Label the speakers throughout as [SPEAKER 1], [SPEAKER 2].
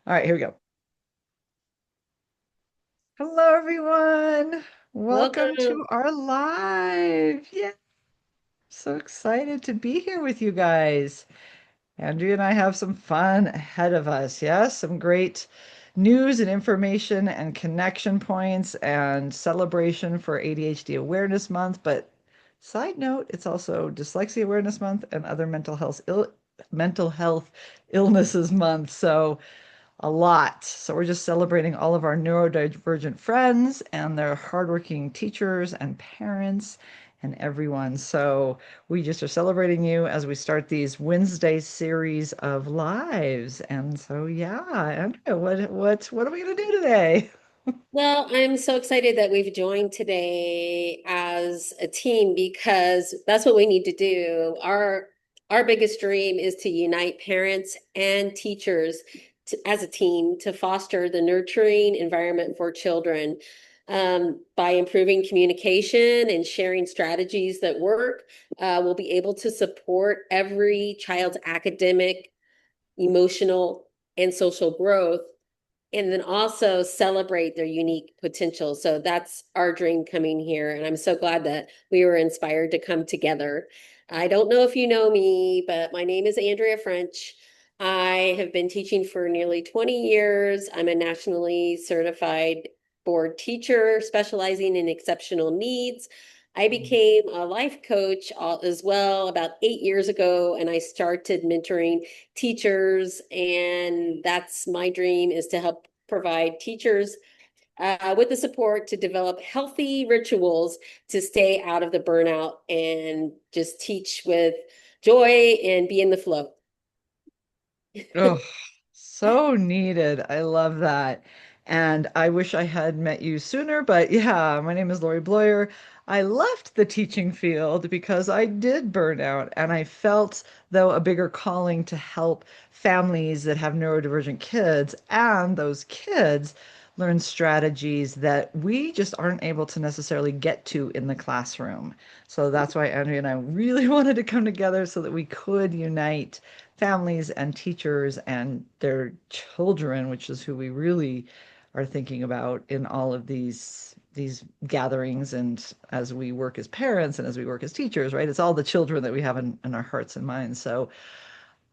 [SPEAKER 1] All right, here we go. Hello, everyone. Welcome
[SPEAKER 2] Welcome.
[SPEAKER 1] to our live. Yeah, so excited to be here with you guys. Andrea and I have some fun ahead of us. Yes, some great news and information and connection points and celebration for ADHD Awareness Month. But side note, it's also Dyslexia Awareness Month and other mental health illnesses month. So a lot. So we're just celebrating all of our neurodivergent friends and their hardworking teachers and parents and everyone. So we just are celebrating you as we start these Wednesday series of lives. And so yeah, Andrea, what are we gonna do today?
[SPEAKER 2] Well, I'm so excited that we've joined today as a team because that's what we need to do. Our biggest dream is to unite parents and teachers as a team to foster the nurturing environment for children. By improving communication and sharing strategies that work, we'll be able to support every child's academic, emotional, and social growth, and then also celebrate their unique potential. So that's our dream coming here. And I'm so glad that we were inspired to come together. I don't know if you know me, but my name is Andrea French. I have been teaching for nearly 20 years. I'm a nationally certified board teacher specializing in exceptional needs. I became a life coach as well about 8 years ago, and I started mentoring teachers. And that's my dream, is to help provide teachers with the support to develop healthy rituals to stay out of the burnout and just teach with joy and be in the flow.
[SPEAKER 1] Oh, so needed. I love that. And I wish I had met you sooner, but yeah, my name is Lori Bloyer. I left the teaching field because I did burn out and I felt, though, a bigger calling to help families that have neurodivergent kids and those kids learn strategies that we just aren't able to necessarily get to in the classroom. So that's why Andrea and I really wanted to come together so that we could unite families and teachers and their children, which is who we really are thinking about in all of these gatherings and as we work as parents and as we work as teachers, right? It's all the children that we have in our hearts and minds. So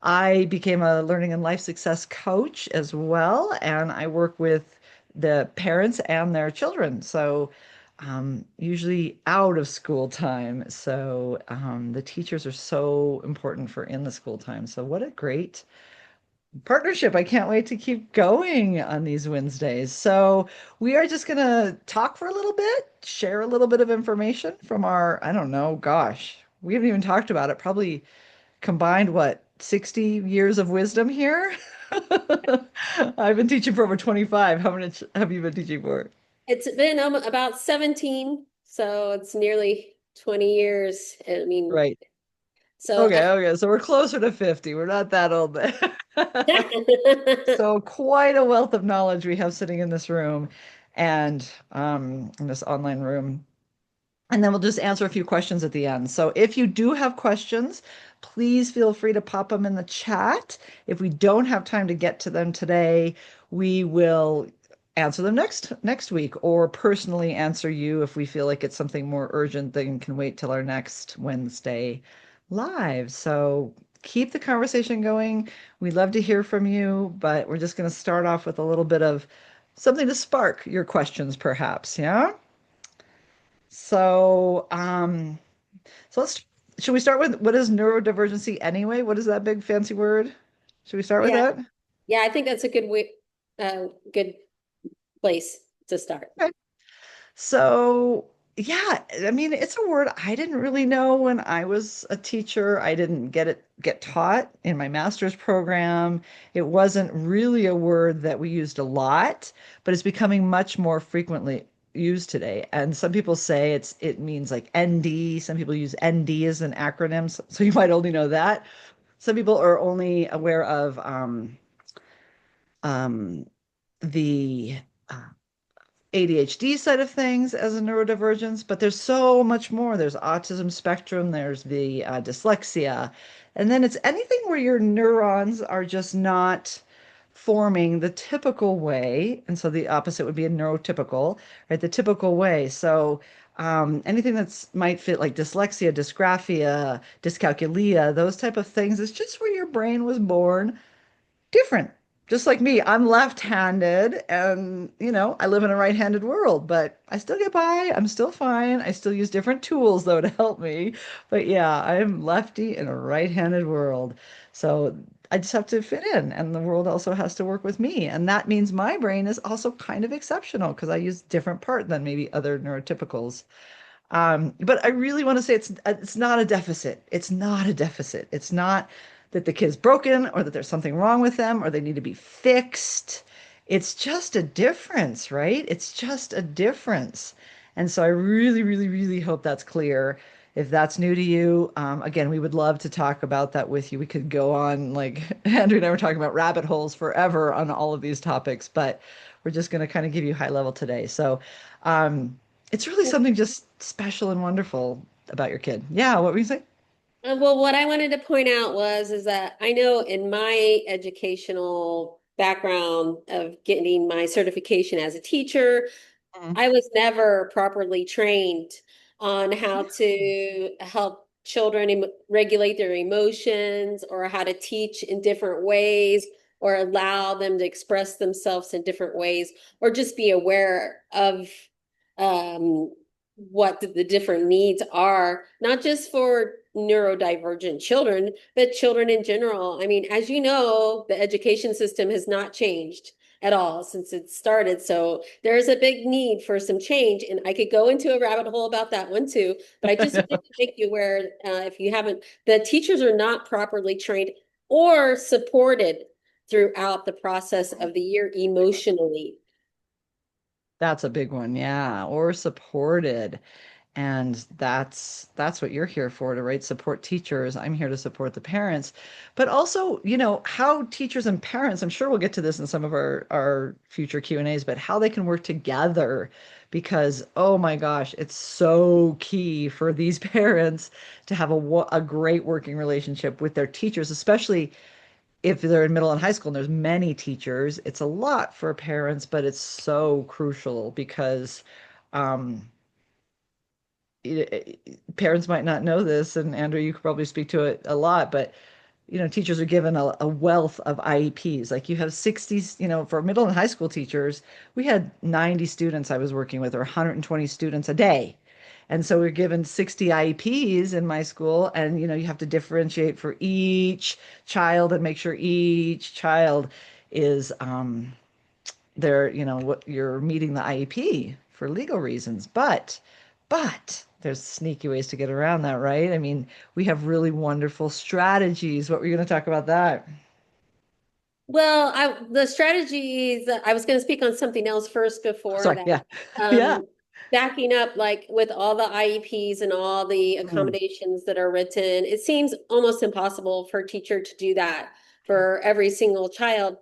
[SPEAKER 1] I became a learning and life success coach as well, and I work with the parents and their children. So usually out of school time. So the teachers are so important for in the school time. So what a great partnership. I can't wait to keep going on these Wednesdays. So we are just going to talk for a little bit, share a little bit of information from our, I don't know, gosh, we haven't even talked about it. Probably combined, what, 60 years of wisdom here? I've been teaching for over 25. How many have you been teaching for?
[SPEAKER 2] It's been about 17, so it's nearly 20 years. I mean,
[SPEAKER 1] Right.
[SPEAKER 2] so
[SPEAKER 1] Okay, okay. So we're closer to 50. We're not that old then. So quite a wealth of knowledge we have sitting in this room and in this online room. And then we'll just answer a few questions at the end. So if you do have questions, please feel free to pop them in the chat. If we don't have time to get to them today, we will answer them next week or personally answer you if we feel like it's something more urgent than can wait till our next Wednesday live. So keep the conversation going. We'd love to hear from you, but we're just going to start off with a little bit of something to spark your questions, perhaps. Yeah? So, so should we start with what is neurodivergency anyway? What is that big fancy word? Should we start with
[SPEAKER 2] yeah,
[SPEAKER 1] that?
[SPEAKER 2] yeah, I think that's a good place to start.
[SPEAKER 1] Okay. So, yeah, I mean, it's a word I didn't really know when I was a teacher. I didn't get taught in my master's program. It wasn't really a word that we used a lot, but it's becoming much more frequently used today. And some people say it means like ND. Some people use ND as an acronym, so you might only know that. Some people are only aware of um, the ADHD side of things as a neurodivergence, but there's so much more. There's autism spectrum, there's the dyslexia, and then it's anything where your neurons are just not forming the typical way. And so the opposite would be a neurotypical, right? The typical way. So anything that's might fit like dyslexia, dysgraphia, dyscalculia, those type of things, it's just where your brain was born different. Just like me, I'm left-handed and, I live in a right-handed world, but I still get by. I'm still fine. I still use different tools though to help me. But yeah, I'm lefty in a right-handed world. So I just have to fit in, and the world also has to work with me. And that means my brain is also kind of exceptional because I use different part than maybe other neurotypicals. But I really want to say it's not a deficit. It's not a deficit. It's not that the kid's broken or that there's something wrong with them or they need to be fixed. It's just a difference, right? It's just a difference. And so I really, really, really hope that's clear. If that's new to you, again, we would love to talk about that with you. We could go on, like Andrew and I were talking about rabbit holes forever on all of these topics, but we're just going to kind of give you high level today. So, it's really something just special and wonderful about your kid. Yeah, what were you saying?
[SPEAKER 2] Well, what I wanted to point out is that I know in my educational background of getting my certification as a teacher,
[SPEAKER 1] Mm.
[SPEAKER 2] I was never properly trained on how to help children regulate their emotions or how to teach in different ways or allow them to express themselves in different ways or just be aware of um, what the different needs are, not just for neurodivergent children, but children in general. I mean, as you know, the education system has not changed at all since it started. So there's a big need for some change. And I could go into a rabbit hole about that one too. But I just wanted to make you aware, if you haven't, the teachers are not properly trained or supported throughout the process of the year emotionally.
[SPEAKER 1] That's a big one, yeah. Or supported. And that's what you're here for, to right? Support teachers. I'm here to support the parents. But also, how teachers and parents, I'm sure we'll get to this in some of our future Q&As, but how they can work together because oh my gosh, it's so key for these parents to have a great working relationship with their teachers, especially if they're in middle and high school and there's many teachers. It's a lot for parents, but it's so crucial because um, parents might not know this, and Andrew, you could probably speak to it a lot, but teachers are given a wealth of IEPs. Like you have 60, for middle and high school teachers, we had 90 students I was working with, or 120 students a day. And so we're given 60 IEPs in my school, and you have to differentiate for each child and make sure each child is they're, what you're meeting the IEP for legal reasons. But there's sneaky ways to get around that, right? I mean, we have really wonderful strategies. What were you going to talk about that?
[SPEAKER 2] Well, the strategies, I was going to speak on something else first before
[SPEAKER 1] Sorry.
[SPEAKER 2] that.
[SPEAKER 1] Yeah. Yeah.
[SPEAKER 2] Um, Backing up, like with all the IEPs and all the
[SPEAKER 1] Mm,
[SPEAKER 2] accommodations that are written, it seems almost impossible for a teacher to do that for every single child.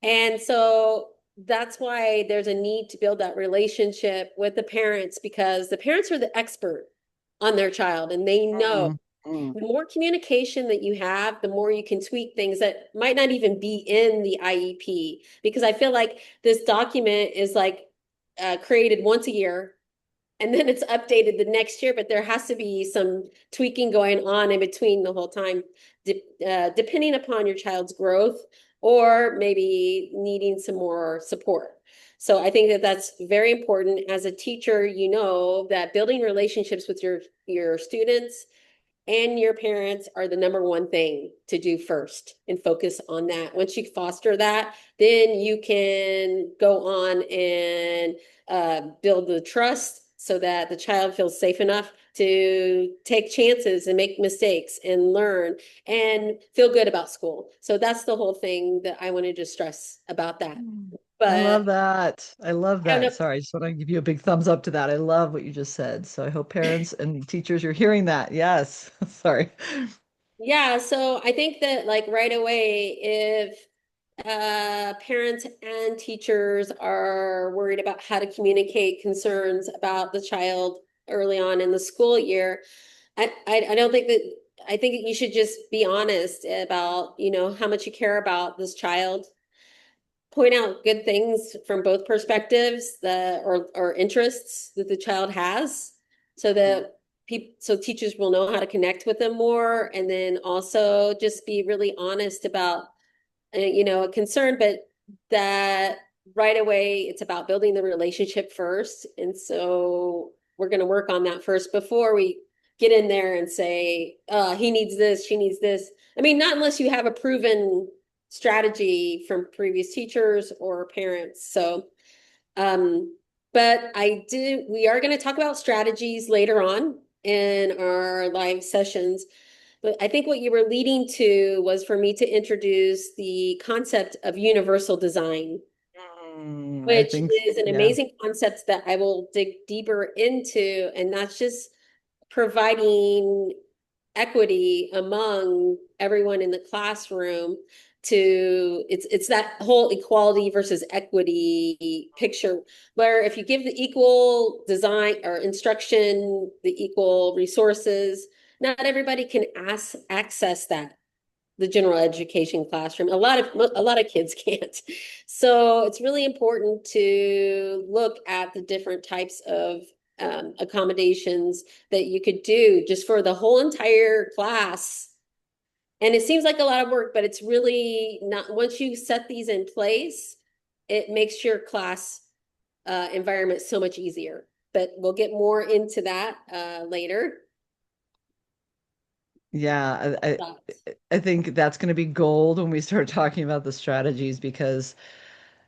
[SPEAKER 2] And so that's why there's a need to build that relationship with the parents because the parents are the expert on their child and they know
[SPEAKER 1] mm, mm,
[SPEAKER 2] the more communication that you have, the more you can tweak things that might not even be in the IEP. Because I feel like this document is like created once a year and then it's updated the next year, but there has to be some tweaking going on in between the whole time, depending upon your child's growth or maybe needing some more support. So I think that that's very important as a teacher, that building relationships with your students and your parents are the number one thing to do first and focus on that. Once you foster that, then you can go on and build the trust so that the child feels safe enough to take chances and make mistakes and learn and feel good about school. So that's the whole thing that I wanted to stress about that.
[SPEAKER 1] mm. I love
[SPEAKER 2] But
[SPEAKER 1] that. I love
[SPEAKER 2] I don't
[SPEAKER 1] that.
[SPEAKER 2] know.
[SPEAKER 1] Sorry, I just want to give you a big thumbs up to that. I love what you just said. So I hope parents and teachers, you're hearing that. Yes. Sorry.
[SPEAKER 2] Yeah, so I think that like right away, if parents and teachers are worried about how to communicate concerns about the child early on in the school year. I don't think that I think that you should just be honest about, how much you care about this child point out good things from both perspectives, the or interests that the child has, so that people so teachers will know how to connect with them more, and then also just be really honest about a concern, but that right away it's about building the relationship first. And so we're going to work on that first before we get in there and say, he needs this, she needs this. I mean, not unless you have a proven strategy from previous teachers or parents. So, um, but we are going to talk about strategies later on in our live sessions. But I think what you were leading to was for me to introduce the concept of universal design,
[SPEAKER 1] I
[SPEAKER 2] which
[SPEAKER 1] think,
[SPEAKER 2] is an
[SPEAKER 1] yeah.
[SPEAKER 2] amazing concept that I will dig deeper into. And that's just providing equity among everyone in the classroom to it's that whole equality versus equity picture where if you give the equal design or instruction, the equal resources, not everybody can access that, the general education classroom. A lot of kids can't. So it's really important to look at the different types of accommodations that you could do just for the whole entire class. And it seems like a lot of work, but it's really not. Once you set these in place, it makes your class environment so much easier. But we'll get more into that later.
[SPEAKER 1] Yeah,
[SPEAKER 2] Thoughts?
[SPEAKER 1] I think that's going to be gold when we start talking about the strategies because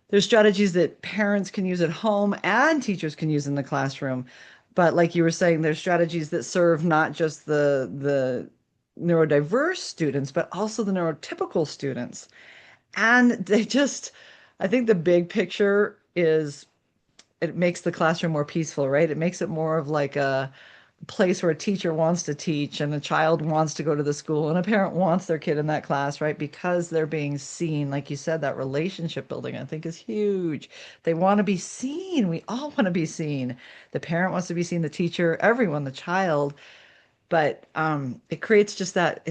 [SPEAKER 1] there's strategies that parents can use at home and teachers can use in the classroom. But like you were saying, there's strategies that serve not just the neurodiverse students, but also the neurotypical students. And I think the big picture is it makes the classroom more peaceful, right? It makes it more of like a place where a teacher wants to teach and a child wants to go to the school and a parent wants their kid in that class, right? Because they're being seen. Like you said, that relationship building, I think, is huge. They want to be seen. We all want to be seen. The parent wants to be seen, the teacher, everyone, the child. But it creates just that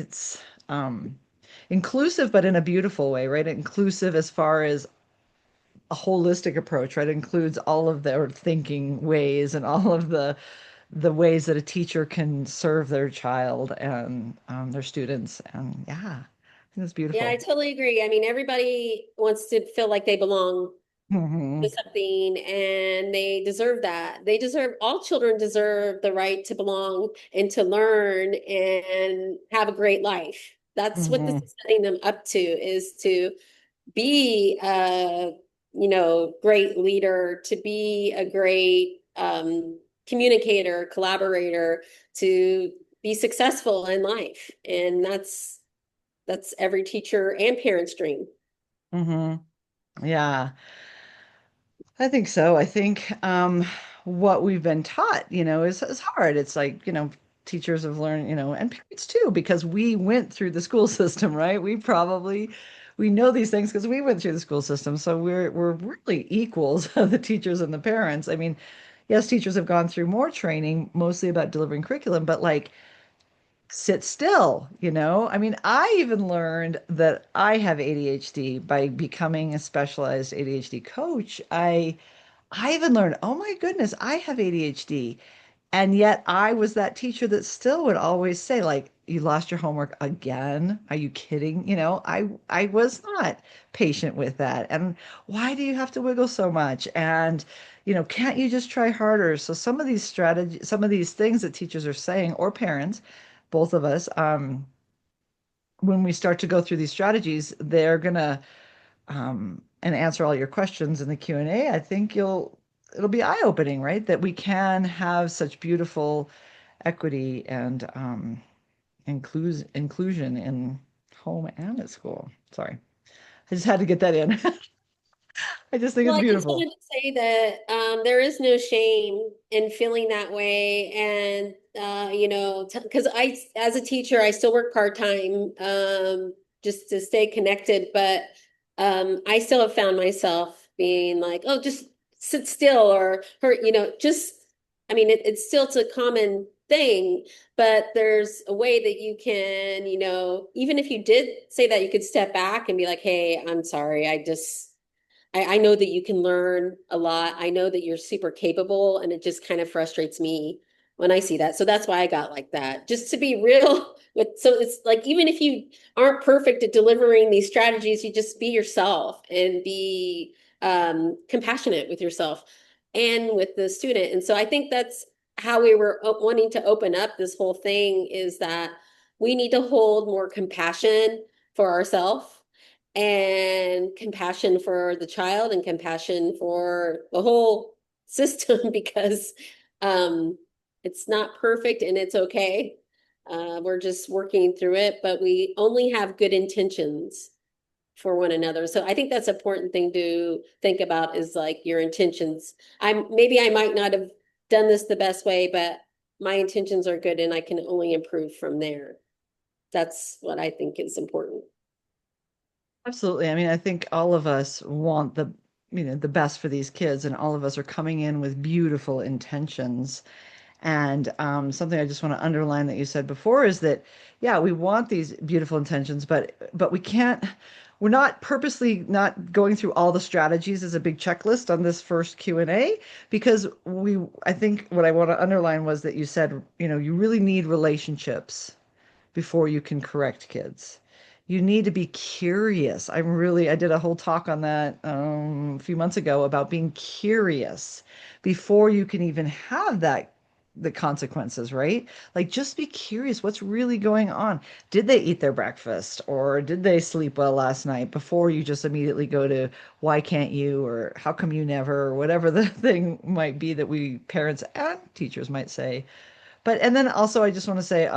[SPEAKER 1] inclusive, but in a beautiful way, right? Inclusive as far as a holistic approach, right? It includes all of their thinking ways and all of the ways that a teacher can serve their child and their students. And yeah, I think it's
[SPEAKER 2] Yeah, I
[SPEAKER 1] beautiful.
[SPEAKER 2] totally agree. I mean, everybody wants to feel like they belong to
[SPEAKER 1] Hmm.
[SPEAKER 2] something and they deserve that. All children deserve the right to belong and to learn and have a great life. That's what this
[SPEAKER 1] Hmm.
[SPEAKER 2] is setting them up to, is to be a, great leader, to be a great communicator, collaborator, to be successful in life. And that's every teacher and parent's dream.
[SPEAKER 1] Hmm. Yeah, I think so. I think what we've been taught, is hard. It's like, teachers have learned, and parents too, because we went through the school system, right? We know these things because we went through the school system. So we're really equals of the teachers and the parents. I mean, yes, teachers have gone through more training, mostly about delivering curriculum, but like sit still, I mean, I even learned that I have ADHD by becoming a specialized ADHD coach. I even learned, oh my goodness, I have ADHD. And yet I was that teacher that still would always say, like, you lost your homework again? Are you kidding? I was not patient with that. And why do you have to wiggle so much? And, can't you just try harder? So some of these things that teachers are saying, or parents, both of us, when we start to go through these strategies, they're gonna and answer all your questions in the Q&A. I think it'll be eye-opening, right? That we can have such beautiful equity and inclusion in home and at school. Sorry. I just had to get that in. I just think
[SPEAKER 2] Well,
[SPEAKER 1] it's
[SPEAKER 2] I just
[SPEAKER 1] beautiful.
[SPEAKER 2] wanted to say that there is no shame in feeling that way. And, because as a teacher, I still work part-time just to stay connected. But I still have found myself being like, oh, just sit still or hurt, I mean, it's a common thing, but there's a way that you can, even if you did say that, you could step back and be like, hey, I'm sorry. I know that you can learn a lot. I know that you're super capable, and it just kind of frustrates me when I see that. So that's why I got like that, just to be real with, so it's like, even if you aren't perfect at delivering these strategies, you just be yourself and be compassionate with yourself and with the student. And so I think that's how we were wanting to open up this whole thing, is that we need to hold more compassion for ourselves and compassion for the child and compassion for the whole system because um, it's not perfect and it's okay. We're just working through it, but we only have good intentions for one another. So I think that's an important thing to think about, is like your intentions. Maybe I might not have done this the best way, but my intentions are good and I can only improve from there. That's what I think is important.
[SPEAKER 1] Absolutely. I mean, I think all of us want the best for these kids, and all of us are coming in with beautiful intentions. And something I just want to underline that you said before is that, yeah, we want these beautiful intentions, but we can't. We're not purposely not going through all the strategies as a big checklist on this first Q&A, because I think what I want to underline was that you said, you really need relationships before you can correct kids. You need to be curious. I did a whole talk on that a few months ago about being curious before you can even have the consequences, right? Like, just be curious what's really going on. Did they eat their breakfast, or did they sleep well last night, before you just immediately go to why can't you, or how come you never, or whatever the thing might be that we parents and teachers might say. And then also, I just want to say,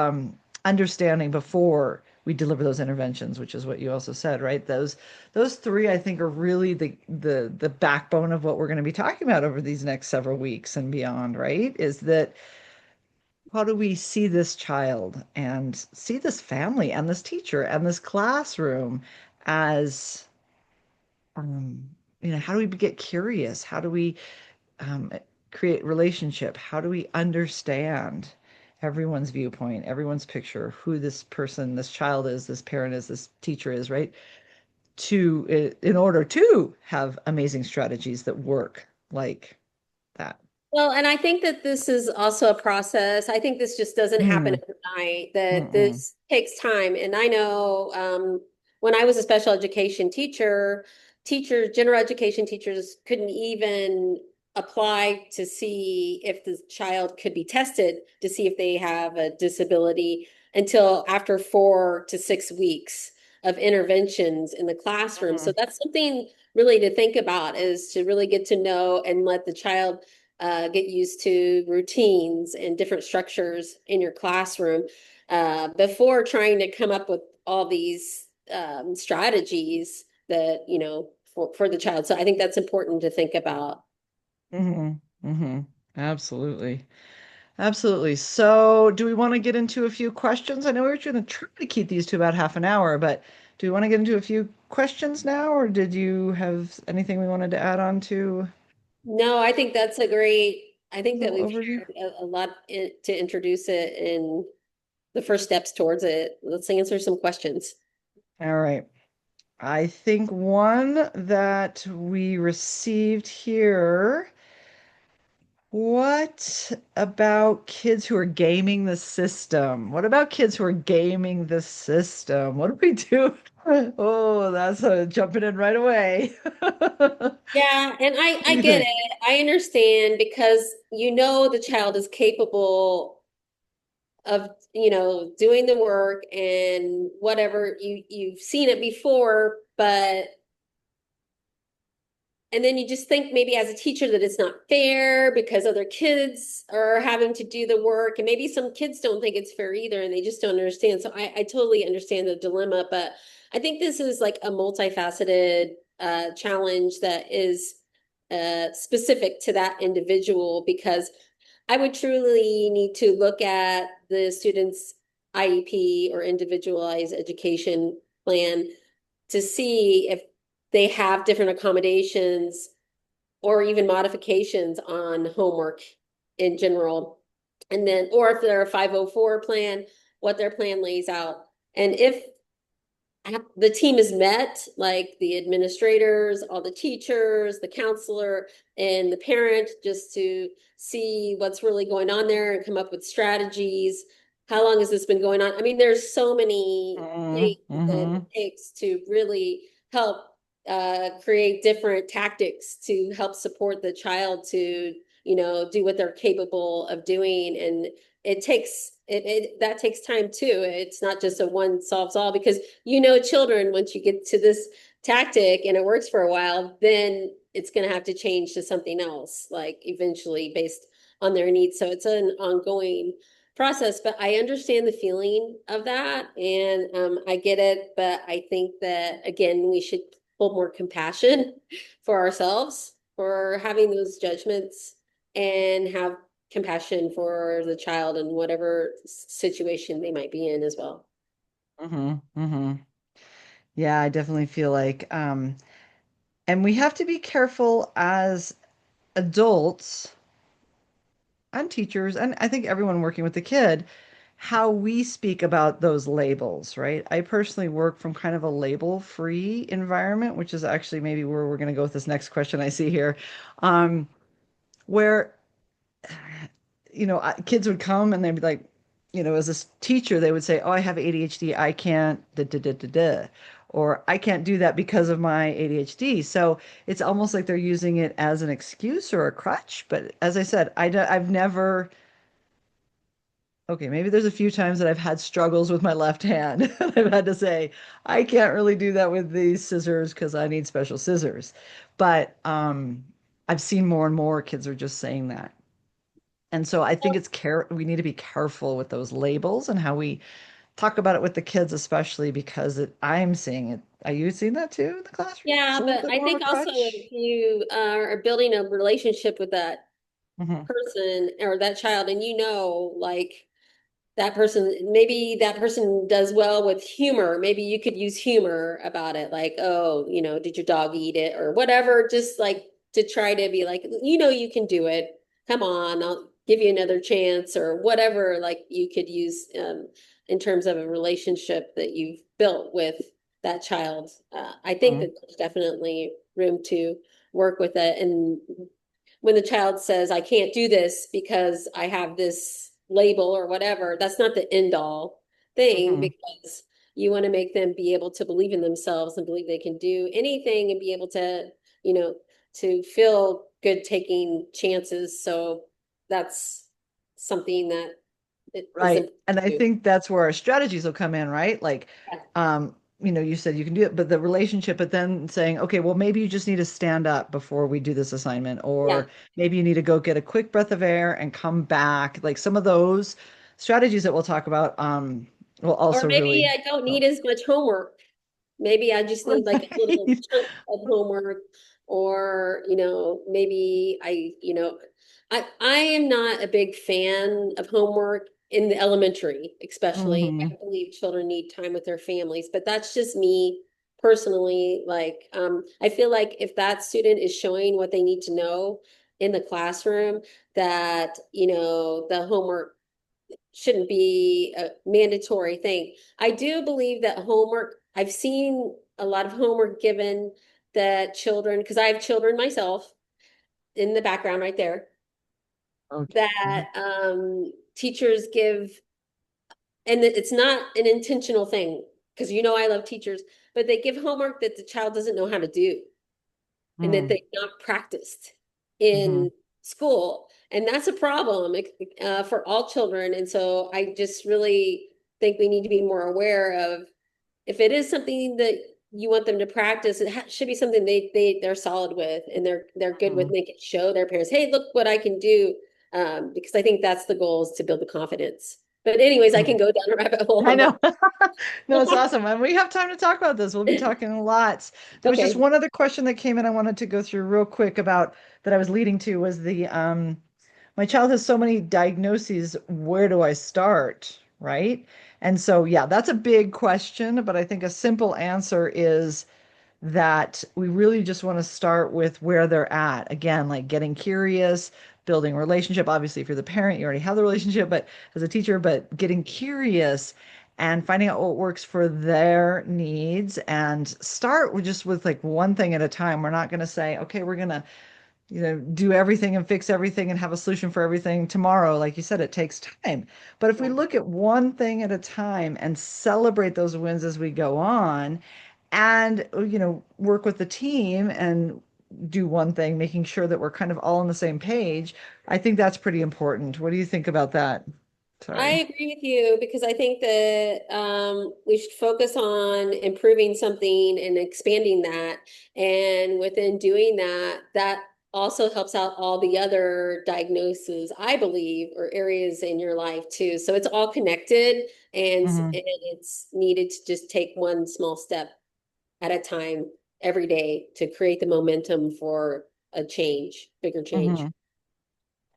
[SPEAKER 1] understanding before we deliver those interventions, which is what you also said, right? Those three, I think, are really the backbone of what we're going to be talking about over these next several weeks and beyond, right? Is that, how do we see this child and see this family and this teacher and this classroom as, um, how do we get curious? How do we um, create relationship? How do we understand everyone's viewpoint, everyone's picture, who this person, this child is, this parent is, this teacher is, right? In order to have amazing strategies that work like that.
[SPEAKER 2] Well, and I think that this is also a process. I think this just doesn't happen
[SPEAKER 1] Mm,
[SPEAKER 2] overnight, that
[SPEAKER 1] mm-mm,
[SPEAKER 2] this takes time. And I know when I was a special education teacher, general education teachers couldn't even apply to see if the child could be tested to see if they have a disability until after 4 to 6 weeks of interventions in the classroom. So
[SPEAKER 1] mm,
[SPEAKER 2] that's something really to think about, is to really get to know and let the child get used to routines and different structures in your classroom before trying to come up with all these strategies that, for the child. So I think that's important to think about.
[SPEAKER 1] mm, Absolutely. Absolutely. So, do we want to get into a few questions? I know we were going to try to keep these to about half an hour, but do we want to get into a few questions now, or did you have anything we wanted to add on to
[SPEAKER 2] No, I think that's a great, I
[SPEAKER 1] a
[SPEAKER 2] think that
[SPEAKER 1] little
[SPEAKER 2] we've
[SPEAKER 1] overview?
[SPEAKER 2] shared a lot to introduce it and the first steps towards it. Let's answer some questions.
[SPEAKER 1] All right. I think one that we received here. What about kids who are gaming the system? What about kids who are gaming the system? What do we do? Oh, that's jumping in right away.
[SPEAKER 2] Yeah, and I
[SPEAKER 1] What do
[SPEAKER 2] I
[SPEAKER 1] you
[SPEAKER 2] get
[SPEAKER 1] think?
[SPEAKER 2] it. I understand because the child is capable of, doing the work and whatever, you've seen it before, but and then you just think maybe as a teacher that it's not fair because other kids are having to do the work. And maybe some kids don't think it's fair either and they just don't understand. So I totally understand the dilemma, but I think this is like a multifaceted challenge that is specific to that individual, because I would truly need to look at the student's IEP or individualized education plan to see if they have different accommodations or even modifications on homework in general. And then, or if they're a 504 plan, what their plan lays out. And if the team is met, like the administrators, all the teachers, the counselor, and the parent, just to see what's really going on there and come up with strategies. How long has this been going on? I mean, there's so many things that it
[SPEAKER 1] Mm-hmm.
[SPEAKER 2] takes to really help create different tactics to help support the child to, do what they're capable of doing. And that takes time too. It's not just a one solves all, because children, once you get to this tactic and it works for a while, then it's going to have to change to something else, like eventually based on their needs. So it's an ongoing process, but I understand the feeling of that, and I get it. But I think that, again, we should hold more compassion for ourselves for having those judgments, and have compassion for the child in whatever situation they might be in as well.
[SPEAKER 1] Mm-hmm. Mm-hmm. Yeah, I definitely feel like, and we have to be careful as adults and teachers, and I think everyone working with the kid, how we speak about those labels, right? I personally work from kind of a label-free environment, which is actually maybe where we're going to go with this next question I see here, where kids would come and they'd be like, as a teacher, they would say, "Oh, I have ADHD. I can't da da da da da," or "I can't do that because of my ADHD." So it's almost like they're using it as an excuse or a crutch. But as I said, I've never. Okay, maybe there's a few times that I've had struggles with my left hand. I've had to say, I can't really do that with these scissors because I need special scissors. But I've seen more and more kids are just saying that. And so I think we need to be careful with those labels and how we talk about it with the kids, especially because I'm seeing it. Are you seeing that too in the classroom? It's
[SPEAKER 2] Yeah,
[SPEAKER 1] a little
[SPEAKER 2] but
[SPEAKER 1] bit
[SPEAKER 2] I
[SPEAKER 1] more of
[SPEAKER 2] think
[SPEAKER 1] a
[SPEAKER 2] also
[SPEAKER 1] crutch.
[SPEAKER 2] if you are building a relationship with that
[SPEAKER 1] Hmm.
[SPEAKER 2] person or that child, and like that person, maybe that person does well with humor. Maybe you could use humor about it, like, oh, did your dog eat it or whatever, just like to try to be like, you can do it. Come on, I'll give you another chance or whatever, like you could use in terms of a relationship that you've built with that child. I think that there's definitely room to work with it. And when the child says, I can't do this because I have this label or whatever, that's not the end all thing,
[SPEAKER 1] Hmm.
[SPEAKER 2] because you want to make them be able to believe in themselves and believe they can do anything and be able to, you know, to feel good taking chances. So that's something that it is
[SPEAKER 1] Right.
[SPEAKER 2] important
[SPEAKER 1] And I
[SPEAKER 2] to.
[SPEAKER 1] think that's where our strategies will come in, right? Like, you said you can do it, but the relationship, but then saying, okay, well, maybe you just need to stand up before we do this assignment,
[SPEAKER 2] Yeah.
[SPEAKER 1] or maybe you need to go get a quick breath of air and come back. Like some of those strategies that we'll talk about, will
[SPEAKER 2] Or
[SPEAKER 1] also
[SPEAKER 2] maybe
[SPEAKER 1] really
[SPEAKER 2] I don't need
[SPEAKER 1] help.
[SPEAKER 2] as much homework. Maybe I just need like a little
[SPEAKER 1] Right.
[SPEAKER 2] chunk of homework, or, maybe I am not a big fan of homework in the elementary, especially.
[SPEAKER 1] Hmm.
[SPEAKER 2] I believe children need time with their families, but that's just me personally. Like, I feel like if that student is showing what they need to know in the classroom, that, the homework shouldn't be a mandatory thing. I do believe that homework, I've seen a lot of homework given that children, because I have children myself in the background right there,
[SPEAKER 1] Okay. Mhm.
[SPEAKER 2] that teachers give, and it's not an intentional thing, because I love teachers, but they give homework that the child doesn't know how to do and that
[SPEAKER 1] Mm.
[SPEAKER 2] they've not practiced
[SPEAKER 1] Mhm.
[SPEAKER 2] in school. And that's a problem for all children. And so I just really think we need to be more aware of, if it is something that you want them to practice, it should be something they're solid with, and they're good with.
[SPEAKER 1] Mhm.
[SPEAKER 2] And they can show their parents, hey, look what I can do. Because I think that's the goal, is to build the confidence. But anyways, I can
[SPEAKER 1] Mhm.
[SPEAKER 2] go down a rabbit hole
[SPEAKER 1] I
[SPEAKER 2] on that.
[SPEAKER 1] know. No, it's awesome. And we have time to talk about this. We'll be talking lots. There was just
[SPEAKER 2] Okay.
[SPEAKER 1] one other question that came in I wanted to go through real quick about that I was leading to was the my child has so many diagnoses, where do I start? Right? And so yeah, that's a big question, but I think a simple answer is that we really just want to start with where they're at. Again, like getting curious, building a relationship. Obviously, if you're the parent, you already have the relationship, but as a teacher, but getting curious and finding out what works for their needs and start with just with like one thing at a time. We're not going to say, okay, we're going to do everything and fix everything and have a solution for everything tomorrow. Like you said, it takes time. But if we
[SPEAKER 2] Yeah.
[SPEAKER 1] look at one thing at a time and celebrate those wins as we go on and, work with the team and do one thing, making sure that we're kind of all on the same page, I think that's pretty important. What do you think about that?
[SPEAKER 2] I
[SPEAKER 1] Sorry.
[SPEAKER 2] agree with you because I think that we should focus on improving something and expanding that. And within doing that, that also helps out all the other diagnoses, I believe, or areas in your life too. So it's all connected and
[SPEAKER 1] Hmm.
[SPEAKER 2] it's needed to just take one small step at a time every day to create the momentum for a change, bigger change.
[SPEAKER 1] Hmm.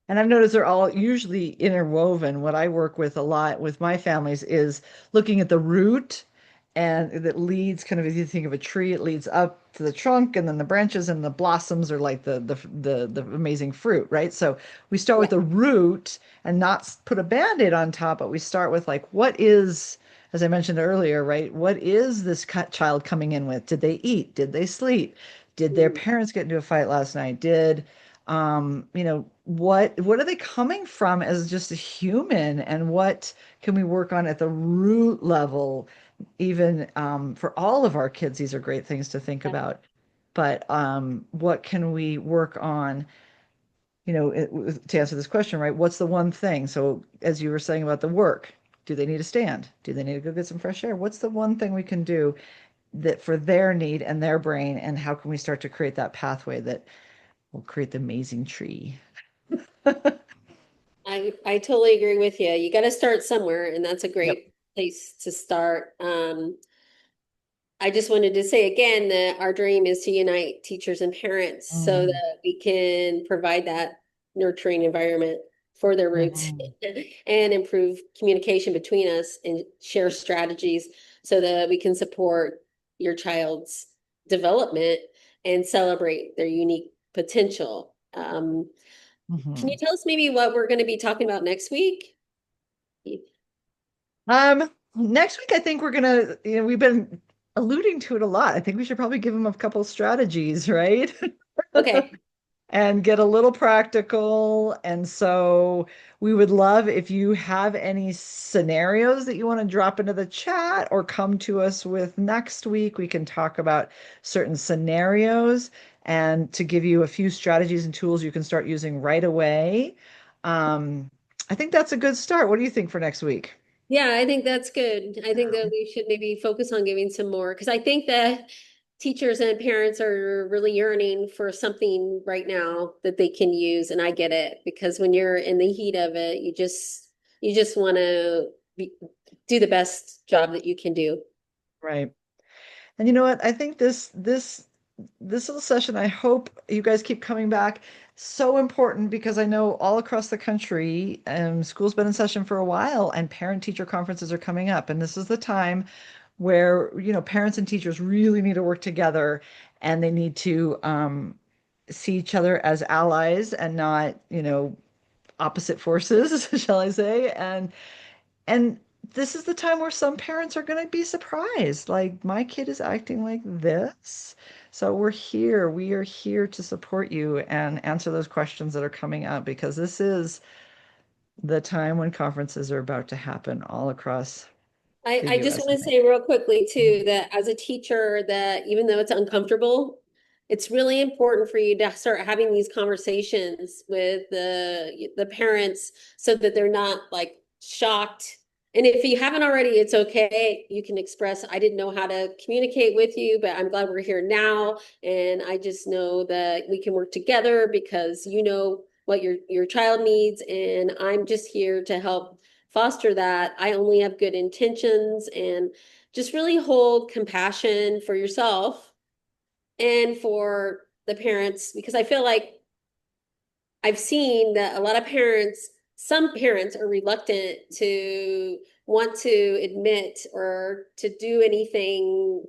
[SPEAKER 1] And I've noticed they're all usually interwoven. What I work with a lot with my families is looking at the root and that leads kind of, if you think of a tree, it leads up to the trunk and then the branches and the blossoms are like the amazing fruit, right? So we start with
[SPEAKER 2] Yeah.
[SPEAKER 1] the root and not put a band-aid on top, but we start with like what is, as I mentioned earlier, right? What is this child coming in with? Did they eat? Did they sleep? Did their
[SPEAKER 2] Mhm.
[SPEAKER 1] parents get into a fight last night? Did what are they coming from as just a human, and what can we work on at the root level, even for all of our kids? These are great things to think about. But what can we work on, to answer this question, right? What's the one thing? So, as you were saying about the work, do they need to stand? Do they need to go get some fresh air? What's the one thing we can do that for their need and their brain, and how can we start to create that pathway that will create the amazing tree?
[SPEAKER 2] I totally agree with you. You got to start somewhere, and that's a
[SPEAKER 1] Yep.
[SPEAKER 2] great place to start. I just wanted to say again that our dream is to unite teachers and parents so
[SPEAKER 1] Mhm.
[SPEAKER 2] that we can provide that nurturing environment for their roots
[SPEAKER 1] Mhm.
[SPEAKER 2] and improve communication between us and share strategies so that we can support your child's development and celebrate their unique potential. Can you
[SPEAKER 1] Mhm.
[SPEAKER 2] tell us maybe what we're going to be talking about next week?
[SPEAKER 1] Next week, I think we're gonna, we've been alluding to it a lot. I think we should probably give them a couple strategies, right?
[SPEAKER 2] Okay.
[SPEAKER 1] And get a little practical. And so we would love if you have any scenarios that you want to drop into the chat or come to us with next week. We can talk about certain scenarios and to give you a few strategies and tools you can start using right away. Um, I think that's a good start. What do you think for next week?
[SPEAKER 2] Yeah, I think that's good. I think that we should maybe focus on giving some more because I think that teachers and parents are really yearning for something right now that they can use. And I get it because when you're in the heat of it, you just want to do the best job that you can do.
[SPEAKER 1] Right. And you know what? I think this little session, I hope you guys keep coming back. So important because I know all across the country, school's been in session for a while and parent-teacher conferences are coming up. And this is the time where, parents and teachers really need to work together and they need to see each other as allies and not, opposite forces, shall I say. And this is the time where some parents are going to be surprised. Like, my kid is acting like this. So we're here. We are here to support you and answer those questions that are coming up because this is the time when conferences are about to happen all across the
[SPEAKER 2] I just
[SPEAKER 1] US.
[SPEAKER 2] want to say real quickly too that as a teacher, that even though it's uncomfortable, it's really important for you to start having these conversations with the parents so that they're not like shocked. And if you haven't already, it's okay. You can express, I didn't know how to communicate with you, but I'm glad we're here now. And I just know that we can work together because you know what your child needs, and I'm just here to help foster that. I only have good intentions and just really hold compassion for yourself and for the parents because I feel like I've seen that a lot of parents, some parents are reluctant to want to admit or to do anything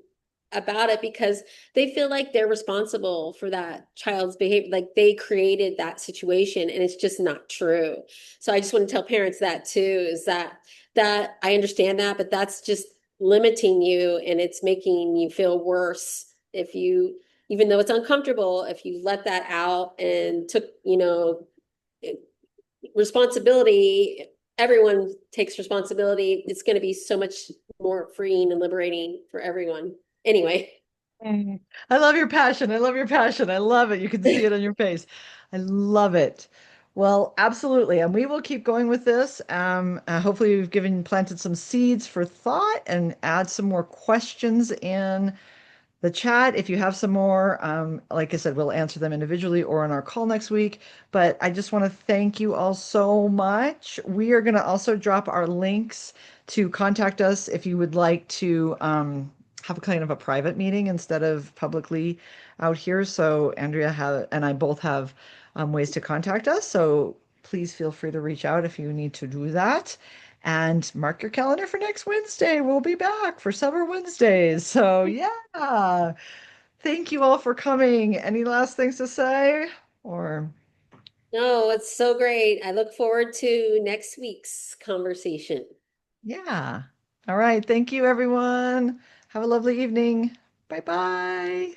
[SPEAKER 2] about it because they feel like they're responsible for that child's behavior, like they created that situation, and it's just not true. So I just want to tell parents that too, is that that I understand that, but that's just limiting you and it's making you feel worse if you, even though it's uncomfortable, if you let that out and took, responsibility, everyone takes responsibility. It's going to be so much more freeing and liberating for everyone. Anyway.
[SPEAKER 1] Mm. I love your passion. I love your passion. I love it. You can see it on your face. I love it. Well, absolutely. And we will keep going with this. Hopefully, we've planted some seeds for thought and add some more questions in the chat. If you have some more, like I said, we'll answer them individually or on our call next week. But I just want to thank you all so much. We are going to also drop our links to contact us if you would like to have a kind of a private meeting instead of publicly out here. So and I both have ways to contact us. So please feel free to reach out if you need to do that. And mark your calendar for next Wednesday. We'll be back for Summer Wednesdays. So, yeah. Thank you all for coming. Any last things to say? Or,
[SPEAKER 2] No, it's so great. I look forward to next week's conversation.
[SPEAKER 1] yeah. All right. Thank you, everyone. Have a lovely evening. Bye bye.